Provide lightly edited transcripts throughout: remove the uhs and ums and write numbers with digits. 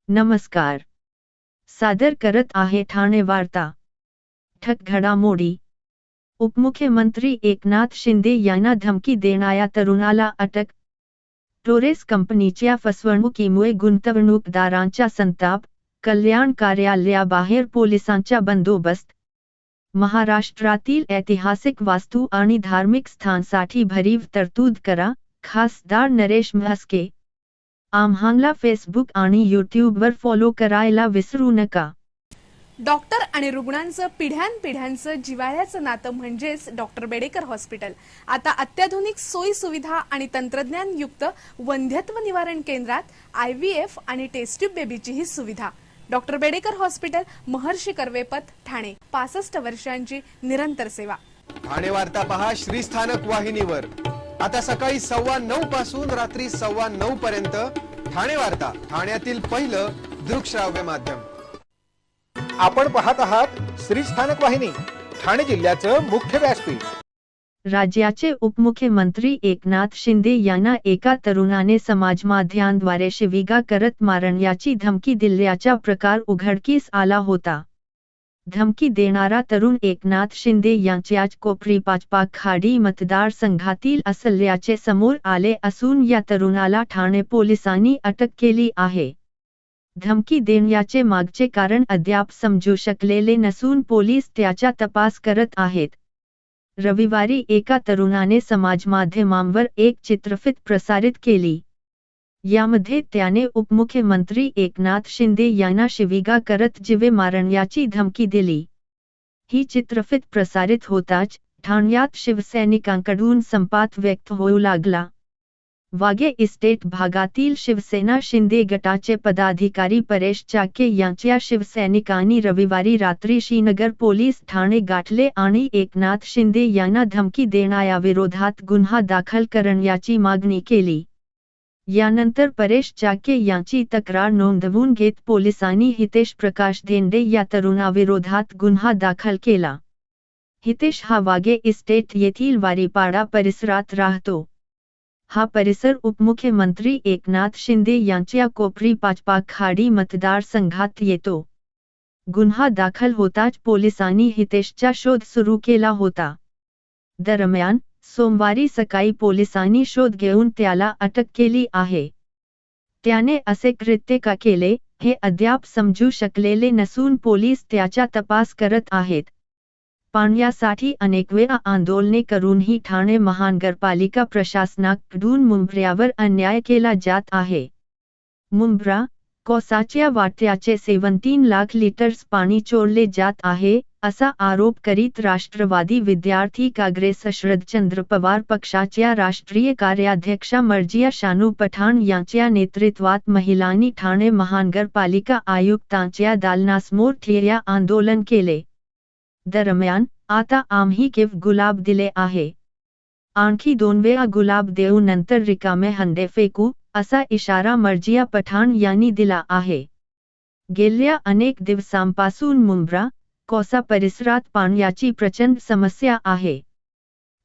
नमस्कार. सादर करत आहे ठाणे वार्ता. ठक घडामोडी. उपमुख्यमंत्री एकनाथ शिंदे यांना धमकी देणाऱ्या तरुणाला अटक. टोरेस कंपनीच्या फसवणुकीमुळे गुंतवणूकदारांचा संताप, कल्याण कार्यालयाबाहेर पोलिसांचा बंदोबस्त. महाराष्ट्रातील ऐतिहासिक वास्तू आणि धार्मिक स्थानांसाठी भरीव तरतूद करा, खासदार नरेश म्हस्के. आम्हाला फेसबुक आणि यूट्यूबवर फॉलो करायला विसरू नका. डॉक्टर आणि रुग्णांचं पिढ्यानपिढ्यांचं जिव्हाळ्याचं नातं म्हणजेच डॉक्टर बेडेकर हॉस्पिटल. आता अत्याधुनिक सोयी सुविधा आणि तंत्रज्ञानयुक्त वंध्यत्व निवारण केंद्रात IVF आणि टेस्ट ट्यूब बेबीचीही सुविधा. डॉक्टर बेडेकर हॉस्पिटल, महर्षी कर्वे पथ, ठाणे. 65 वर्षांची निरंतर सेवा. ठाणे वार्ता पहा श्रीस्थानक वाहिनीवर. आता सकाळी 9:15 पासून रात्री 9:15 पर्यंत. ठाणे वार्ता, ठाण्यातील पहिलं दृकश्राव्य माध्यम. आपण पाहत आहात श्रीस्थानक वाहिनी, ठाणे जिल्ह्याचं मुख्य व्यासपीठ. राज्याचे उपमुख्यमंत्री एकनाथ शिंदे यांना एका तरुणाने समाजमाध्यमांद्वारे शिवीगाळ करत मारण्याची धमकी दिल्याचा प्रकार उघडकीस आला होता. धमकी देणारा तरुण एकनाथ शिंदे यांच्याच कोपरी पाचपाखाडी मतदारसंघातील असल्याचे समोर आले असून या तरुणाला ठाणे पोलिसांनी अटक केली आहे. धमकी देण्याचे मागचे कारण अद्याप समजू शकलेले नसून पोलीस त्याचा तपास करत आहेत. रविवारी एका तरुणाने समाजमाध्यमांवर एक चित्रफित प्रसारित केली. यामध्ये त्याने उपमुख्यमंत्री एकनाथ शिंदे यांना शिवीगाळ करत जीवे मारण्याची धमकी दिली. ही चित्रफित प्रसारित होताच ठाण्यात शिवसैनिकांकडून संताप व्यक्त होऊ लागला. वाघे इस्टेट भागातील शिवसेना शिंदे गटाचे पदाधिकारी परेश चाके यांच्या शिवसैनिकांनी रविवारी रात्री श्रीनगर पोलीस ठाणे गाठले आणि एकनाथ शिंदे यांना धमकी देणाऱ्या विरोधात गुन्हा दाखल करण्याची मागणी केली. यानंतर परेश चाके यांची तक्रार नोंदवून घेत पोलिसांनी हितेश प्रकाश धेंडे या तरुणाविरोधात गुन्हा दाखल केला. हितेश हा वाघे इस्टेट येथील वारीपाडा परिसरात राहतो. हा परिसर उपमुख्यमंत्री एकनाथ शिंदे यांच्या कोपरी पाचपाखाडी मतदारसंघात येतो. गुन्हा दाखल होताच पोलिसांनी हितेशचा शोध सुरू केला होता. दरम्यान सोमवारी सकाळी पोलिसांनी शोध घेऊन त्याला अटक केली आहे. त्याने असे कृत्य का केले हे अद्याप समजू शकलेले नसून पोलीस त्याचा तपास करत आहेत. पाण्यासाठी अनेक वेळा आंदोलने करूनही ठाणे महानगरपालिका प्रशासनाकडून मुंब्र्यावर अन्याय केला जात आहे. मुंब्रा, कोसाच्या वाट्याचे 17 लाख लिटर्स पाणी चोरले जात आहे, असा आरोप करीत राष्ट्रवादी विद्यार्थी काँग्रेस शरदचंद्र पवार पक्षाच्या राष्ट्रीय कार्याध्यक्षा मर्जिया शानू पठाण यांच्या नेतृत्वात महिलांनी ठाणे महानगरपालिका आयुक्तांच्या दालनासमोर ठिय्या आंदोलन केले. दरम्यान आता आम्ही केवळ गुलाब दिले आहे. आणखी 2 वेळा गुलाब देऊ नंतर रिकामे हंडे फेकू, असा इशारा मर्जिया पठाण यांनी दिला आहे. गेल्या अनेक दिवसांपासून मुंब्रा, कोसा परिसरात पाण्याची प्रचंड समस्या आहे.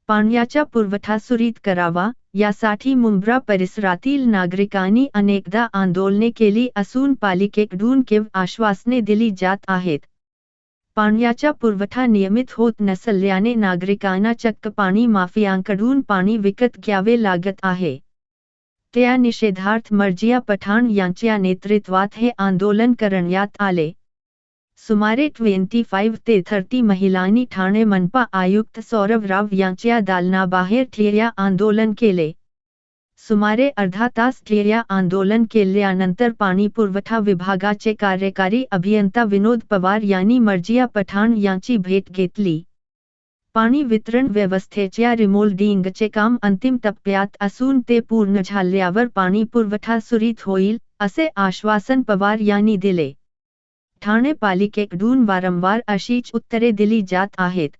पाण्याचा पुरवठा सुरळीत करावा यासाठी मुंब्रा परिसरातील नागरिकांनी अनेकदा आंदोलने केली असून पालिकेकडून केवळ आश्वासने दिली जात आहेत. पाण्याचा पुरवठा नियमित होत नसल्याने नागरिकांना चक्क पाणी माफियांकडून पाणी विकत घ्यावे लागत आहे. त्या निषेधार्थ मर्जिया पठाण यांच्या नेतृत्वात हे आंदोलन करण्यात आले. सुमारे 25 ते 30 महिलांनी ठाणे मनपा आयुक्त सौरभ राव यांच्या दालनाबाहेर ठिय्या आंदोलन केले. सुमारे अर्धा तास ठिय्या आंदोलन केल्यानंतर पाणी पुरवठा विभागाचे कार्यकारी अभियंता विनोद पवार यांनी मर्जिया पठाण यांची भेट घेतली. पाणी वितरण व्यवस्थेच्या रिमोल्डिंगचे काम अंतिम टप्प्यात असून ते पूर्ण झाल्यावर पाणी पुरवठा सुरळीत होईल, असे आश्वासन पवार यांनी दिले. ठाणे पालिकेकडून वारंवार अशीच उत्तरे दिली जात आहेत.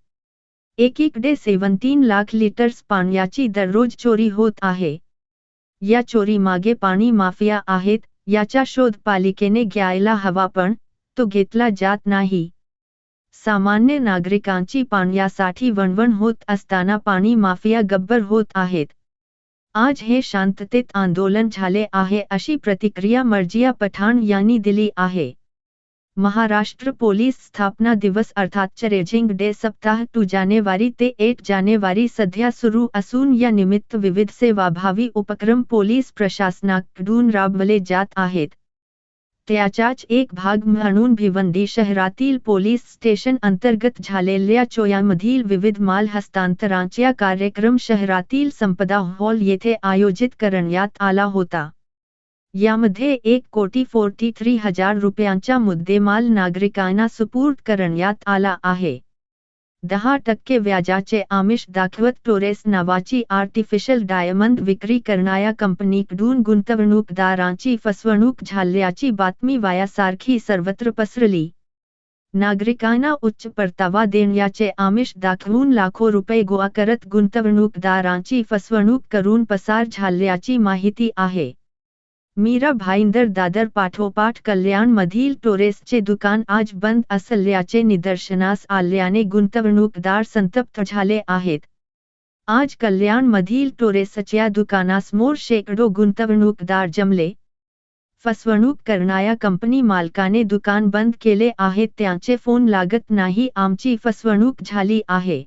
एकीकडे 17 लाख लिटर्स पाण्याची दररोज चोरी होत आहे. या चोरीमागे पाणी माफिया आहेत याचा शोध पालिकेने घ्यायला हवा, पण तो घेतला जात नाही. सामान्य नागरिकांची पाण्यासाठी वणवण होत असताना पाणी माफिया गब्बर होत आहेत. आज हे शांततेत आंदोलन झाले आहे अशी प्रतिक्रिया मर्जिया पठाण यांनी दिली आहे। महाराष्ट्र पोलीस स्थापना दिवस अर्थात चॅलेंजिंग डे सप्ताह 2 जानेवारी ते 8 जानेवारी सध्या सुरू असून या निमित्त विविध सेवाभावी उपक्रम पोलीस प्रशासनाकडून राबवले जात आहेत। त्याचाच एक भाग म्हणून भिवंडी शहरातील पोलीस स्टेशन अंतर्गत झालेल्या चोयामधील विविध माल हस्तांतरांचा कार्यक्रम शहरातील संपदा हॉल येथे आयोजित करण्यात आला होता। यामध्ये 1,43,00,000 रुपयांचा मुद्देमाल नागरिकांना सुपूर्द करण्यात आला आहे। 10% व्याजाचे आमिष दाखवत टोरेस नावाची आर्टिफिशियल डायमंड विक्री करणाऱ्या कंपनीकडून गुंतवणूकदारांची फसवणूक झाल्याची बातमी वायासारखी सर्वत्र पसरली। नागरिकांना उच्च परतावा देण्याचे आमिष दाखवून लाखो रुपये गोळा करत गुंतवणूकदारांची फसवणूक करून पसार झाल्याची माहिती आहे। मीरा भाईंदर दादर पाठोपाठ कल्याण मधील टोरेसचे दुकान आज बंद असल्याचे निदर्शनास आल्याने गुंतवणूकदार संतप्त झाले आहेत। आज कल्याण मधील टोरेसच्या दुकानासमोर शेकडो गुंतवणूकदार जमले। फसवणूक करणाऱ्या कंपनी मालकाने दुकान बंद केले आहे, त्यांचे फोन लागत नाही, आमची फसवणूक झाली आहे।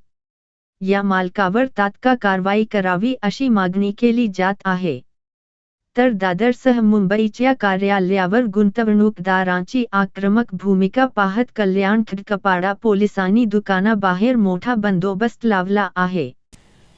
या मालकावर तात्काळ कारवाई करावी अशी मागणी केली जात आहे। तर दादरसह मुंबईच्या कार्यालयावर गुंतवणूकदारांची आक्रमक भूमिका पाहत कल्याण खडकपाडा पोलिसांनी दुकानाबाहेर मोठा बंदोबस्त लावला आहे।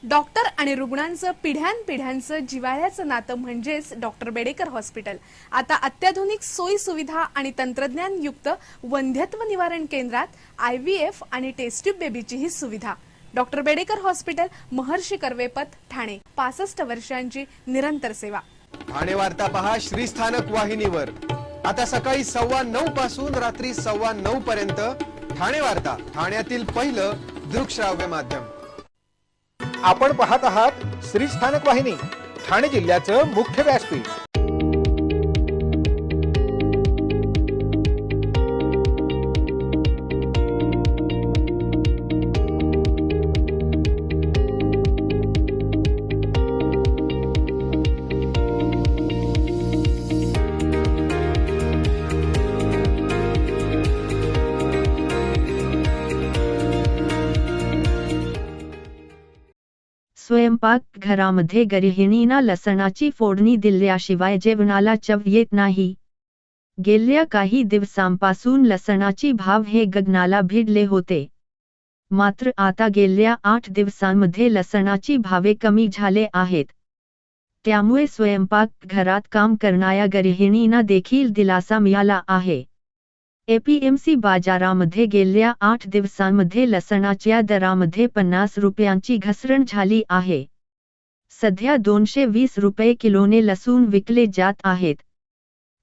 डॉक्टर आणि रुग्णांचं पिढ्यानपिढ्यांचं जिव्हाळ्याचं नातं म्हणजेच डॉक्टर बेडेकर हॉस्पिटल आता अत्याधुनिक सोयी सुविधा आणि तंत्रज्ञान युक्त वंध्यत्व निवारण केंद्रात IVF आणि टेस्ट ट्यूब बेबीचीही सुविधा। डॉक्टर बेडेकर हॉस्पिटल, महर्षी कर्वेपथ, ठाणे। 65 वर्षांची निरंतर सेवा। ठाणे वार्ता पहा श्रीस्थानक वाहिनीवर आता सकाळी 9:15 पासून रात्री 9:15 पर्यंत। ठाणे वार्ता, ठाण्यातील पहिलं दृकश्राव्य माध्यम। आपण पाहत आहात श्रीस्थानक वाहिनी, ठाणे जिल्ह्याचं मुख्य व्यासपीठ। स्वयंपाक घरामध्ये गृहिणींना लसणाची फोडणी दिल्याशिवाय जेवणाला चव येत नाही। गेल्या काही दिवसांपासून लसणाचे भाव हे गगनाला भिडले होते। मात्र आता गेल्या 8 दिवसांमध्ये लसणाची भावे कमी झाले आहेत। त्यामुळे स्वयंपाक घरात काम करणाऱ्या गृहिणींना देखील दिलासा मिळाला आहे। APMC बाजारामध्ये गेल्या 8 दिवसांमध्ये लसणाच्या दरामध्ये 50 रुपयांची घसरण झाली आहे। सध्या 220 रुपये किलोने लसूण विकले जात आहेत।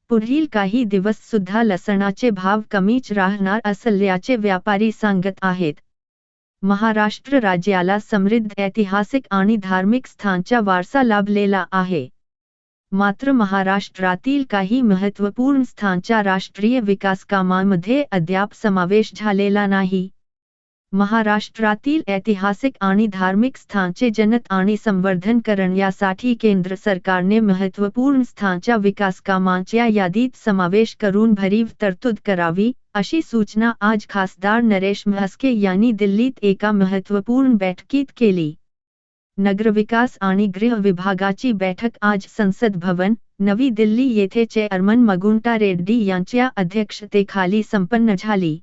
पुढील काही दिवस सुद्धा लसणाचे भाव कमीच राहणार असल्याचे व्यापारी सांगत आहेत। महाराष्ट्र राज्याला समृद्ध ऐतिहासिक आणि धार्मिक स्थानांचा वारसा लाभलेला आहे। मात्र महाराष्ट्रातील काही महत्त्वपूर्ण स्थानांचा राष्ट्रीय विकास कामांमध्ये अद्याप समावेश झालेला नाही। महाराष्ट्रातील ऐतिहासिक आणि धार्मिक स्थानांचे जतन आणि संवर्धन करण्यासाठी केंद्र सरकारने महत्त्वपूर्ण स्थानांच्या विकास कामांच्या यादीत समावेश करून भरीव तरतूद करावी, अशी सूचना आज खासदार नरेश म्हस्के यांनी दिल्लीत एका महत्त्वपूर्ण बैठकीत केली। नगरविकास आणि गृह विभागाची बैठक आज संसद भवन, नवी दिल्ली येथे चेअरमन मगुंटा रेड्डी यांच्या अध्यक्षतेखाली संपन्न झाली।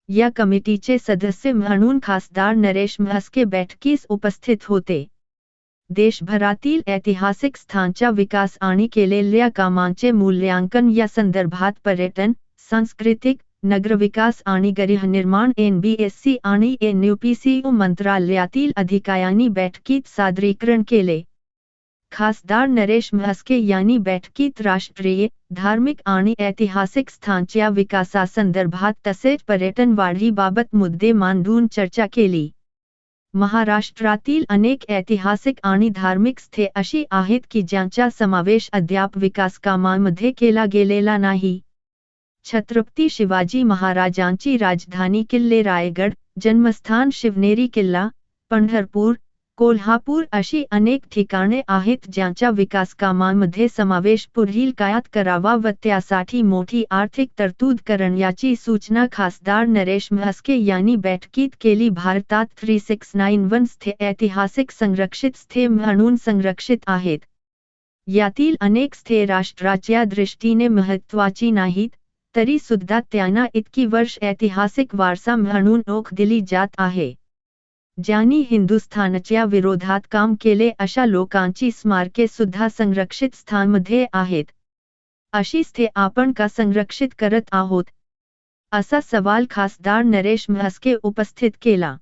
या कमिटीचे सदस्य म्हणून खासदार नरेश म्हस्के बैठकीस उपस्थित होते। देशभरातील ऐतिहासिक स्थानांचा विकास आणि केलेल्या कामांचे मूल्यांकन या संदर्भात पर्यटन, सांस्कृतिक, नगरविकास आणि गृहनिर्माण NBSC आणि NUPCO मंत्रालयातील अधिकाऱ्यांनी बैठकीत सादरीकरण केले। खासदार नरेश म्हस्के यांनी बैठकीत राष्ट्रीय, धार्मिक आणि ऐतिहासिक स्थानांच्या विकासासंदर्भात तसेच पर्यटन वाढीबाबत मुद्दे मांडून चर्चा केली। महाराष्ट्रातील अनेक ऐतिहासिक आणि धार्मिक स्थळे अशी आहेत की ज्यांचा समावेश अद्याप विकास कामांमध्ये केला गेलेला नाही। छत्रपती शिवाजी महाराजांची राजधानी किल्ले रायगड, जन्मस्थान शिवनेरी किल्ला, पंढरपूर, कोल्हापूर अशी अनेक ठिकाणे आहेत ज्यांच्या विकासकामांमध्ये समावेश पुढील काळात करावा व त्यासाठी मोठी आर्थिक तरतूद करण्याची सूचना खासदार नरेश म्हस्के यांनी बैठकीत केली. भारतात 3691 स्थळे ऐतिहासिक संरक्षित स्थळे म्हणून संरक्षित आहेत. यातील अनेक स्थळे राष्ट्राच्या दृष्टीने महत्त्वाची नाहीत, तरी सुद्धा त्यांना इतकी वर्ष ऐतिहासिक वारसा म्हणून ओळख दिली जात आहे. ज्यांनी हिंदुस्थानच्या विरोधात काम केले अशा लोकांची स्मारके सुद्धा संरक्षित स्थानामध्ये आहेत. अशी स्थळे आपण का संरक्षित करत आहोत, असा सवाल खासदार नरेश म्हस्के उपस्थित केला.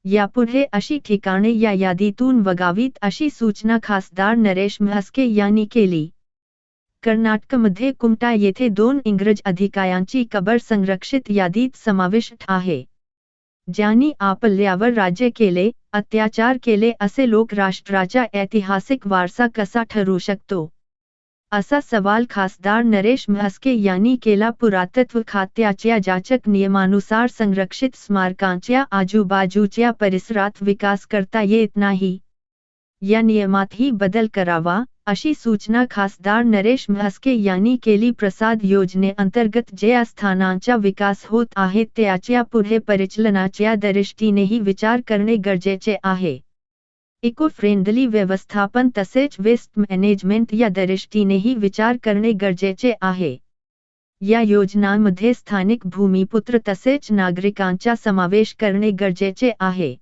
यापुढे अशी ठिकाणे या यादीतून वगळावीत अशी सूचना खासदार नरेश म्हस्के यांनी केली. कर्नाटकमध्ये कुमटा येथे 2 इंग्रज अधिकाऱ्यांची कबर संरक्षित यादीत समाविष्ट आहे. ज्यांनी आपल्यावर राज्य केले, अत्याचार केले असे लोक राष्ट्राचा ऐतिहासिक वारसा कसा ठरू शकतो, असा सवाल खासदार नरेश म्हस्के यांनी केला. पुरातत्व खात्याच्या जाचक नियमानुसार संरक्षित स्मारकांच्या आजूबाजूच्या परिसरात विकास करता येत नाही. या नियमातही बदल करावा, अशी सूचना खासदार नरेश म्हस्के यांनी केली. प्रसाद योजनेअंतर्गत ज्या स्थानांचा विकास होत आहे त्याच्या पुढे परिचालनाच्या दृष्टीनेही विचार करणे गरजेचे आहे. इको फ्रेंडली व्यवस्थापन तसेच वेस्ट मॅनेजमेंट या दृष्टीनेही विचार करणे गरजेचे आहे. या योजनांमध्ये स्थानिक भूमिपुत्र तसेच नागरिकांचा समावेश करणे गरजेचे आहे.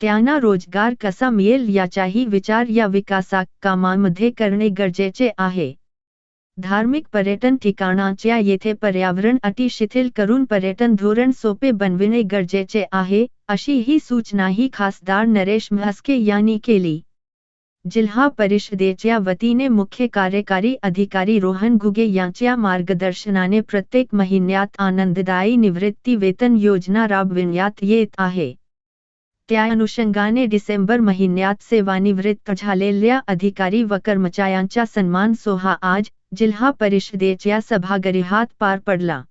त्यांना रोजगार कसा मिळेल याचाही विचार या विकासकामांमध्ये करणे गरजेचे आहे. धार्मिक पर्यटन ठिकाणांच्या येथे पर्यावरण अटी शिथिल करून पर्यटन धोरण सोपे बनविणे गरजेचे आहे, अशी ही सूचनाही खासदार नरेश म्हस्के यांनी केली. जिल्हा परिषदेच्या वतीने मुख्य कार्यकारी अधिकारी रोहन घुगे यांच्या मार्गदर्शनाने प्रत्येक महिन्यात आनंददायी निवृत्ती वेतन योजना राबविण्यात येत आहे. त्या अनुषंगाने डिसेंबर महिन्यात सेवानिवृत्त झालेल्या अधिकारी व कर्मचाऱ्यांचा सन्मान सोहळा आज जिल्हा परिषदेच्या सभागृहात पार पडला.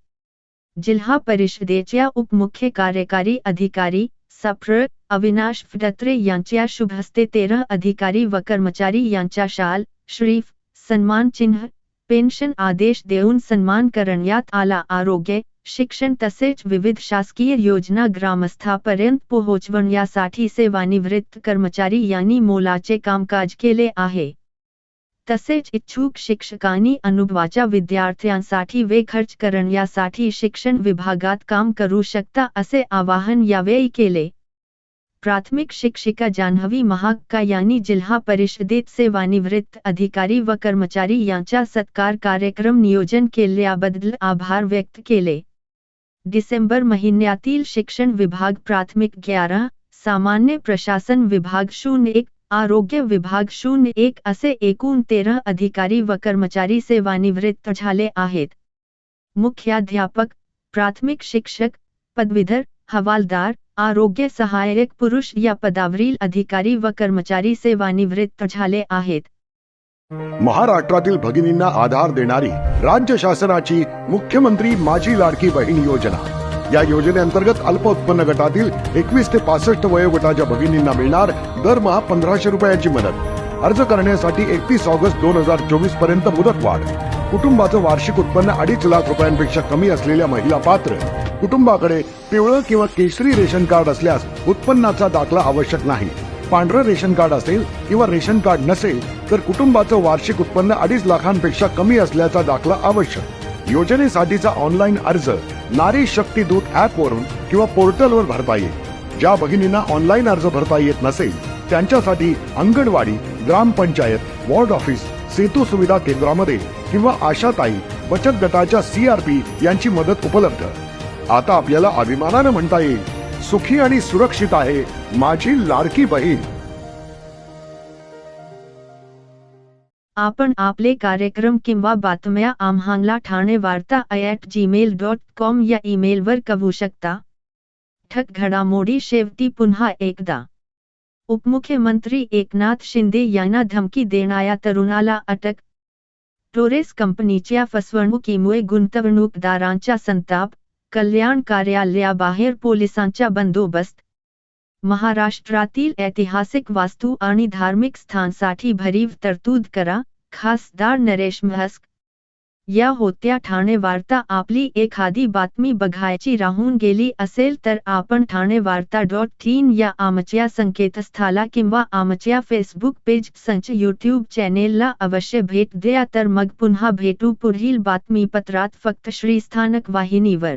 जिल्हा परिषदेच्या उपमुख्य कार्यकारी अधिकारी सप्र अविनाश फडत्रे यांच्या शुभहस्ते 13 अधिकारी व कर्मचारी यांचा शाल, श्रीफ, सन्मान चिन्ह, पेन्शन आदेश देऊन सन्मान करण्यात आला. आरोग्य, शिक्षण तसेच विविध शासकीय योजना ग्रामस्थांपर्यंत पोहोचवण्यासाठी सेवानिवृत्त कर्मचारी यांनी मोलाचे कामकाज केले आहे. तसेच इच्छुक शिक्षकांनी अनुभवाच्या विद्यार्थ्यांसाठी वेळ खर्च करण्यासाठी शिक्षण विभागात काम करू शकता असे आवाहन यावेळी केले. प्राथमिक शिक्षिका जान्हवी महाक्का यांनी जिल्हा परिषदेत सेवानिवृत्त अधिकारी व कर्मचारी यांचा सत्कार कार्यक्रम नियोजन केल्याबद्दल आभार व्यक्त केले. डिसेंबर महिन्यातील शिक्षण विभाग प्राथमिक 11, सामान्य प्रशासन विभाग 01, आरोग्य विभाग 01 असे एकूण 13 अधिकारी व कर्मचारी सेवानिवृत्त झाले आहेत. मुख्याध्यापक, प्राथमिक शिक्षक, पदवीधर, हवालदार, आरोग्य सहाय्यक पुरुष या पदावरील अधिकारी व कर्मचारी सेवानिवृत्त झाले आहेत. महाराष्ट्रातील भगिनींना आधार देणारी राज्य शासनाची मुख्यमंत्री माझी लाडकी बहीण योजना. या योजनेअंतर्गत अल्प उत्पन्न गटातील 21 ते 65 वयोगटाच्या भगिनींना मिळणार दरमहा 1500 रुपयांची मदत. अर्ज करण्यासाठी 31 ऑगस्ट 2024 पर्यंत मुदतवाढ. कुटुंबाचं वार्षिक उत्पन्न 2.5 लाख रुपयांपेक्षा कमी असलेल्या महिला पात्र. कुटुंबाकडे पिवळं किंवा केशरी रेशन कार्ड असल्यास उत्पन्नाचा दाखला आवश्यक नाही. पांढरं रेशन कार्ड असेल किंवा रेशन कार्ड नसेल तर कुटुंबाचं वार्षिक उत्पन्न 2.5 लाखांपेक्षा कमी असल्याचा दाखला आवश्यक. योजनेसाठीचा ऑनलाईन अर्ज नारी शक्ती दूत ऍप वरून किंवा पोर्टलवर भरता येईल. ज्या भगिनींना ऑनलाईन अर्ज भरता येत नसेल त्यांच्यासाठी अंगणवाडी, ग्रामपंचायत, वॉर्ड ऑफिस, सेतू सुविधा केंद्रामध्ये किंवा आशाताई बचत गटाच्या CRP यांची मदत उपलब्ध. आता आपल्याला अभिमानानं म्हणता येईल, सुखी आणि सुरक्षित आहे माझी लाडकी बहीण. आपण आपले कार्यक्रम किंवा बातम्या आम्हाला ठाणेवार्ता@gmail.com या ईमेलवर कळवू शकता. ठक घडामोडी शेवटी पुन्हा एकदा. उपमुख्यमंत्री एकनाथ शिंदे यांना धमकी देणाऱ्या तरुणाला अटक. टोरेस कंपनीच्या फसवणुकीमुळे गुंतवणूकदारांचा संताप. कल्याण कार्यालयाबाहेर पोलिसांचा बंदोबस्त. महाराष्ट्रातील ऐतिहासिक वास्तू आणि धार्मिक स्थानसाठी भरीव तरतूद करा. खासदार नरेश म्हस्क. या होत्या ठाणे वार्ता. आपली एखादी बातमी बघायची राहून गेली असेल तर आपण ThaneWarta.in या आमच्या संकेतस्थळाला किंवा आमच्या फेसबुक पेज संच यूट्यूब चॅनेलला अवश्य भेट द्या. तर मग पुन्हा भेटू पुढील बातमीपत्रात फक्त श्रीस्थानक वाहिनीवर.